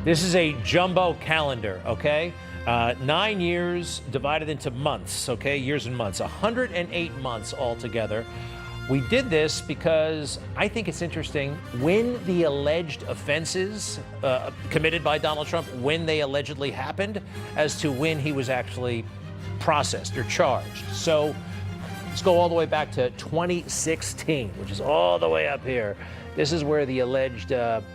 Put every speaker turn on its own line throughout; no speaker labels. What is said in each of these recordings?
This is a jumbo calendar, okay? 9 years divided into months, okay? Years and months, 108 months altogether. We did this because I think it's interesting when the alleged offenses committed by Donald Trump, when they allegedly happened, as to when he was actually processed or charged. So let's go all the way back to 2016, which is all the way up here. This is where the alleged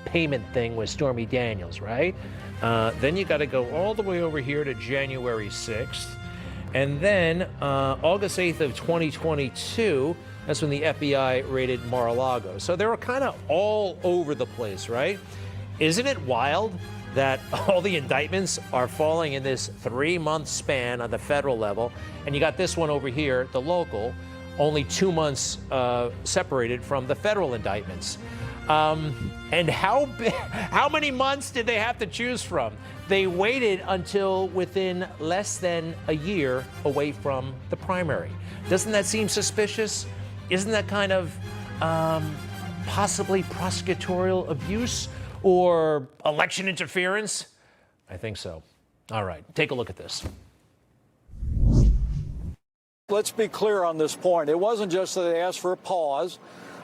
payment thing with Stormy Daniels, right? Then you got to go all the way over here to January 6th. And then August 8th of 2022, that's when the FBI raided Mar-a-Lago. So they were kind of all over the place, right? Isn't it wild that all the indictments are falling in this 3-month span on the federal level? And you got this one over here, the local, only 2 months separated from the federal indictments. And how many months did they have to choose from? They waited until within less than a year away from the primary. Doesn't that seem suspicious? Isn't that kind of possibly prosecutorial abuse or election interference? I think so. All right, take a look at this.
Let's be clear on this point. It wasn't just that they asked for a pause.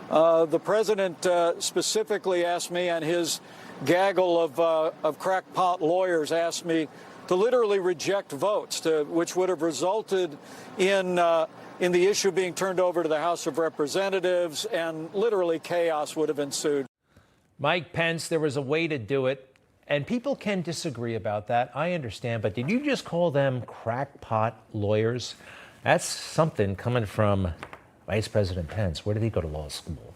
The president specifically asked me, and his gaggle of crackpot lawyers asked me to literally reject votes, which would have resulted in the issue being turned over to the House of Representatives, and literally chaos would have ensued.
Mike Pence, there was a way to do it, and people can disagree about that. I understand, but did you just call them crackpot lawyers? That's something coming from Vice President Pence. Where did he go to law school?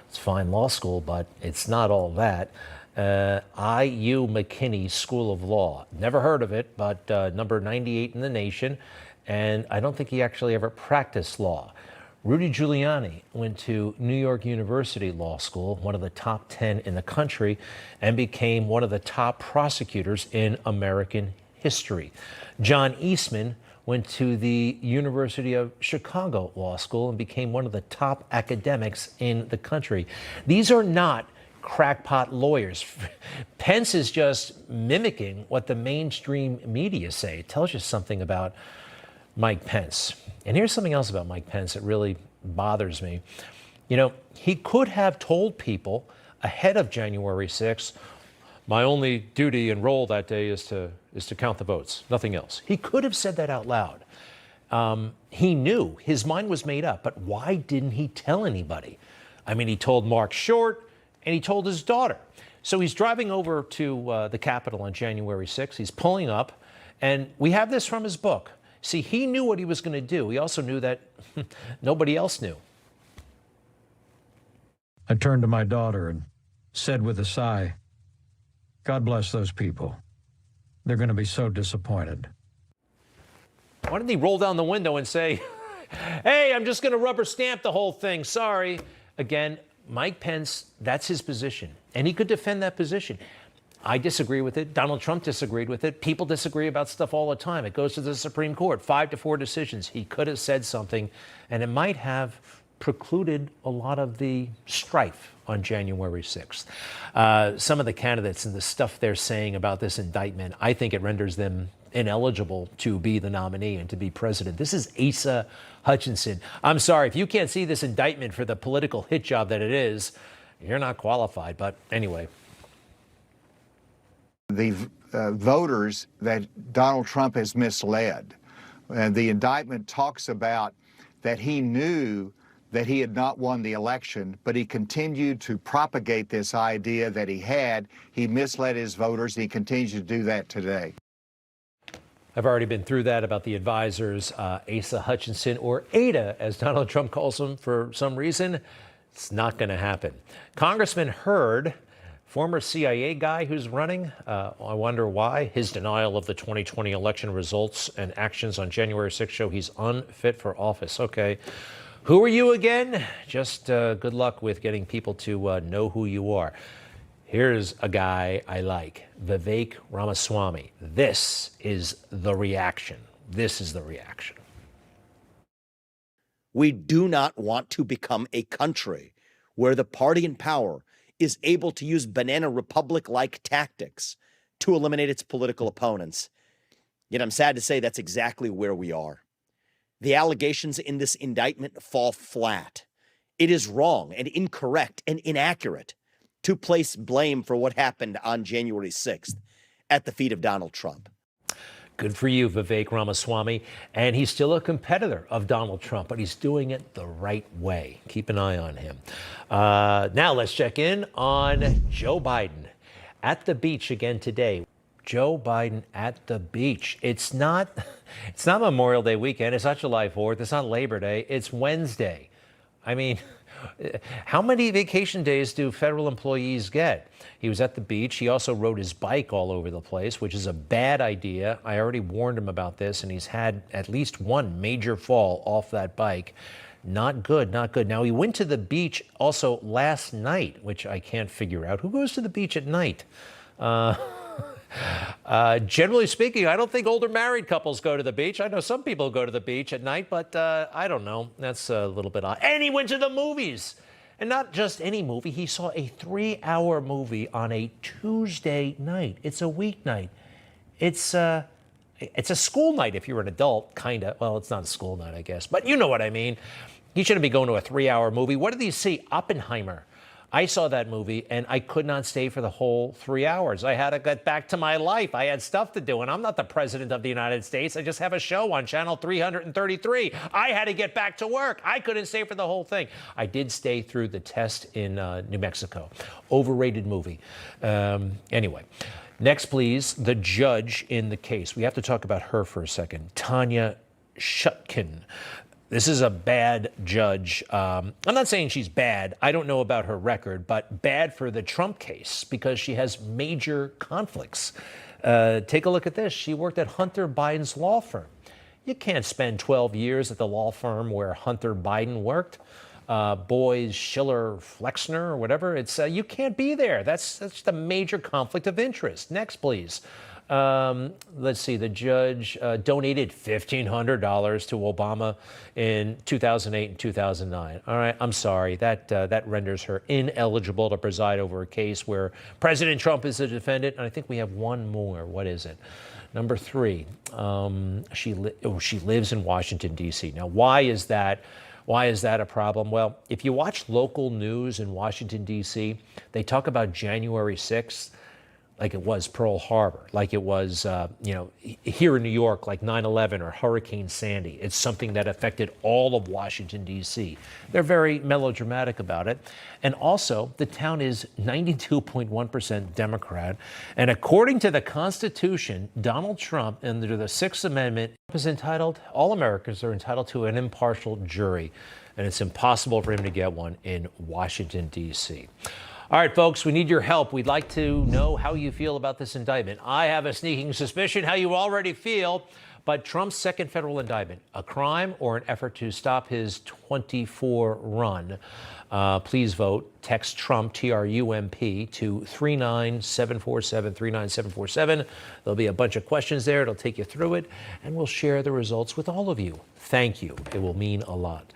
It's fine law school, but it's not all that. IU McKinney School of Law. Never heard of it, but number 98 in the nation. And I don't think he actually ever practiced law. Rudy Giuliani went to New York University Law School, one of the top 10 in the country, and became one of the top prosecutors in American history. John Eastman went to the University of Chicago Law School and became one of the top academics in the country. These are not crackpot lawyers. Pence is just mimicking what the mainstream media say. It tells you something about Mike Pence. And here's something else about Mike Pence that really bothers me. You know, he could have told people ahead of January 6th, my only duty and role that day is to count the votes, nothing else. He could have said that out loud. He knew, his mind was made up, but why didn't he tell anybody? I mean, he told Mark Short and he told his daughter. So he's driving over to the Capitol on January 6th. He's pulling up, and we have this from his book. See, he knew what he was going to do. He also knew that nobody else knew.
I turned to my daughter and said with a sigh, God bless those people. They're going to be so disappointed.
Why didn't he roll down the window and say, hey, I'm just going to rubber stamp the whole thing. Sorry. Again, Mike Pence, that's his position. And he could defend that position. I disagree with it. Donald Trump disagreed with it. People disagree about stuff all the time. It goes to the Supreme Court, 5-4 decisions. He could have said something, and it might have precluded a lot of the strife on January 6th. Some of the candidates and the stuff they're saying about this indictment, I think it renders them ineligible to be the nominee and to be president. This is Asa Hutchinson. I'm sorry, if you can't see this indictment for the political hit job that it is, you're not qualified. But anyway.
The voters that Donald Trump has misled. And the indictment talks about that he knew that he had not won the election, but he continued to propagate this idea that he had. He misled his voters. He continues to do that today.
I've already been through that about the advisors, Asa Hutchinson, or Ada, as Donald Trump calls him for some reason. It's not going to happen. Congressman Hurd, former CIA guy who's running, I wonder why. His denial of the 2020 election results and actions on January 6th show he's unfit for office. Okay. Who are you again? Just good luck with getting people to know who you are. Here's a guy I like, Vivek Ramaswamy. This is the reaction. This is the reaction.
We do not want to become a country where the party in power is able to use banana republic-like tactics to eliminate its political opponents. Yet I'm sad to say that's exactly where we are. The allegations in this indictment fall flat. It is wrong and incorrect and inaccurate to place blame for what happened on January 6th at the feet of Donald Trump.
Good for you, Vivek Ramaswamy. And he's still a competitor of Donald Trump, but he's doing it the right way. Keep an eye on him. Now let's check in on Joe Biden at the beach again today. Joe Biden at the beach. It's not Memorial Day weekend. It's not July 4th. It's not Labor Day. It's Wednesday. I mean, how many vacation days do federal employees get? He was at the beach. He also rode his bike all over the place, which is a bad idea. I already warned him about this, and he's had at least one major fall off that bike. Not good, not good. Now, he went to the beach also last night, which I can't figure out. Who goes to the beach at night? Generally speaking, I don't think older married couples go to the beach. I know some people go to the beach at night, but I don't know. That's a little bit odd. And he went to the movies. And not just any movie. He saw a 3-hour movie on a Tuesday night. It's a weeknight. It's a school night if you're an adult, kind of. Well, it's not a school night, I guess. But you know what I mean. He shouldn't be going to a 3-hour movie. What did he see? Oppenheimer. I saw that movie, and I could not stay for the whole 3 hours. I had to get back to my life. I had stuff to do, and I'm not the president of the United States. I just have a show on channel 333. I had to get back to work. I couldn't stay for the whole thing. I did stay through the test in New Mexico. Overrated movie. Anyway, next, please, the judge in the case. We have to talk about her for a second. Tanya Chutkan. This is a bad judge. I'm not saying she's bad. I don't know about her record, but bad for the Trump case because she has major conflicts. Take a look at this. She worked at Hunter Biden's law firm. You can't spend 12 years at the law firm where Hunter Biden worked. Boys, Schiller, Flexner, or whatever. It's you can't be there. That's just a major conflict of interest. Next, please. Let's see, the judge donated $1,500 to Obama in 2008 and 2009. All right, I'm sorry. That renders her ineligible to preside over a case where President Trump is the defendant. And I think we have one more. What is it? Number 3, she lives in Washington, D.C. Now, why is that a problem? Well, if you watch local news in Washington, D.C., they talk about January 6th. Like it was Pearl Harbor, like it was, here in New York, like 9/11 or Hurricane Sandy. It's something that affected all of Washington, D.C. They're very melodramatic about it. And also, the town is 92.1% Democrat. And according to the Constitution, Donald Trump, under the 6th Amendment, is entitled, all Americans are entitled to an impartial jury. And it's impossible for him to get one in Washington, D.C. All right, folks, we need your help. We'd like to know how you feel about this indictment. I have a sneaking suspicion how you already feel, but Trump's second federal indictment, a crime or an effort to stop his 24 run? Please vote. Text Trump, Trump, to 39747, 39747. There'll be a bunch of questions there. It'll take you through it, and we'll share the results with all of you. Thank you. It will mean a lot.